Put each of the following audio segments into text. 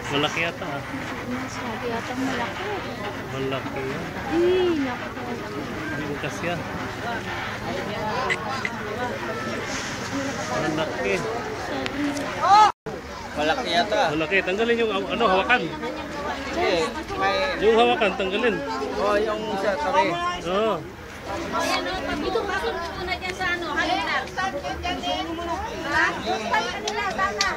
Malaki yata ah. Masabi yata malaki. Malaki yan. Naku. Bukas yan. Malaki. Malaki yata. Malaki. Tanggalin yung ano, hawakan. Eh, may... Yung hawakan, tanggalin. Oh, yung sa tabi. Oo. Ayan o, pag-ito muna dyan sa ano, halitar. Ha? Basta kanila, sana.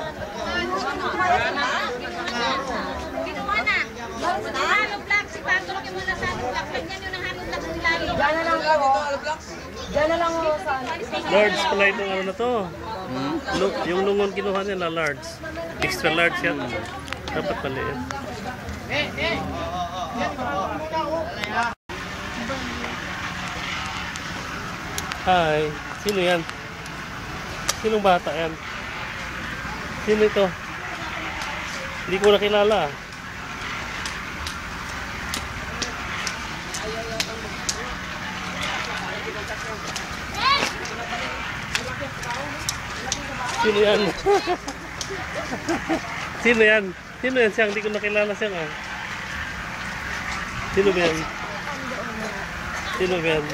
Ginawa na. Halo blocks, ipatulogin mo na sa halo blocks. Ganyan yun ang halo blocks nila. Diyan na lang ako. Diyan na lang ako sa Large pala itong ano na to. Yung lungon kinuha nila, large. Extra large yan. Dapat maliit. Hi. Sino yan? Sinong bata yan? Sino ito? Hindi ko nakilala. Sino yan? Sino yan? Sino yan siyang? Hindi ko nakilala siyang ah. Sino ba yan? Sino ba yan?